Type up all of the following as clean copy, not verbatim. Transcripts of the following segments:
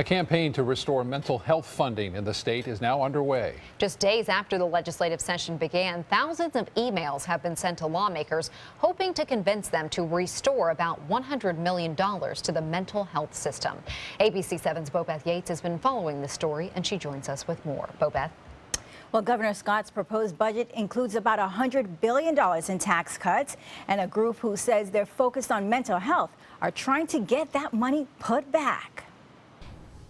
A campaign to restore mental health funding in the state is now underway. Just days after the legislative session began, thousands of emails have been sent to lawmakers hoping to convince them to restore about $100 million to the mental health system. ABC 7's Bobeth Yates has been following this story, and she joins us with more. Bobeth. Well, Governor Scott's proposed budget includes about $100 billion in tax cuts, and a group who says they're focused on mental health are trying to get that money put back.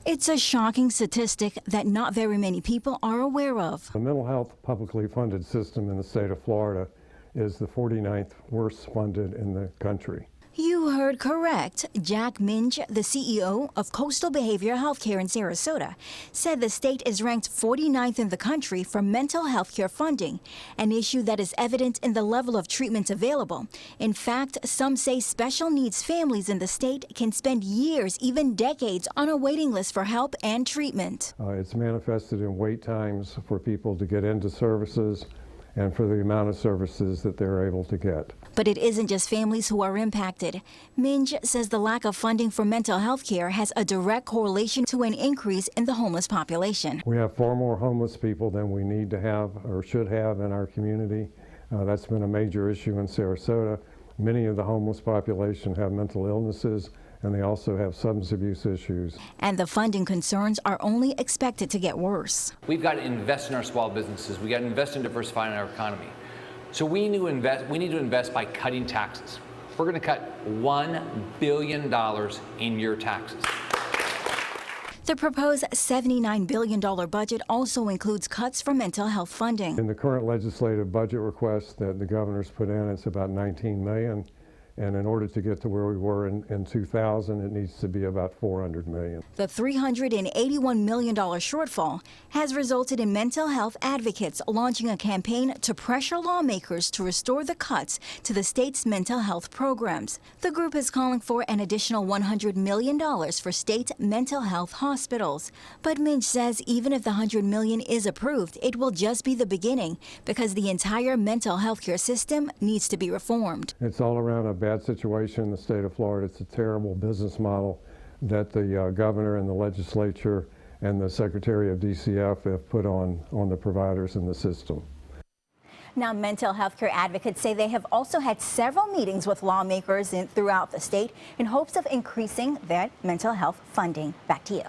It's a shocking statistic that not very many people are aware of. The mental health publicly funded system in the state of Florida is the 49th worst funded in the country. You heard correct. Jack Minch, the CEO of Coastal Behavioral Healthcare in Sarasota, said the state is ranked 49th in the country for mental health care funding, an issue that is evident in the level of treatment available. In fact, some say special needs families in the state can spend years, even decades, on a waiting list for help and treatment. It's manifested in wait times for people to get into services and for the amount of services that they're able to get. But it isn't just families who are impacted. Minge says the lack of funding for mental health care has a direct correlation to an increase in the homeless population. We have far more homeless people than we need to have or should have in our community. That's been a major issue in Sarasota. Many of the homeless population have mental illnesses, and they also have substance abuse issues. And the funding concerns are only expected to get worse. We've got to invest in our small businesses. We've got to invest in diversifying our economy. So we need to invest by cutting taxes. We're going to cut $1 billion in your taxes. The proposed $79 billion budget also includes cuts for mental health funding. In the current legislative budget request that the governor's put in, it's about $19 million. And in order to get to where we were in 2000, it needs to be about $400 million. The $381 million shortfall has resulted in mental health advocates launching a campaign to pressure lawmakers to restore the cuts to the state's mental health programs. The group is calling for an additional $100 million for state mental health hospitals. But Minch says even if the $100 million is approved, it will just be the beginning because the entire mental health care system needs to be reformed. It's all around a bad situation in the state of Florida. It's a terrible business model that the governor and the legislature and the secretary of DCF have put on the providers in the system. Now, mental health care advocates say they have also had several meetings with lawmakers throughout the state in hopes of increasing their mental health funding. Back to you.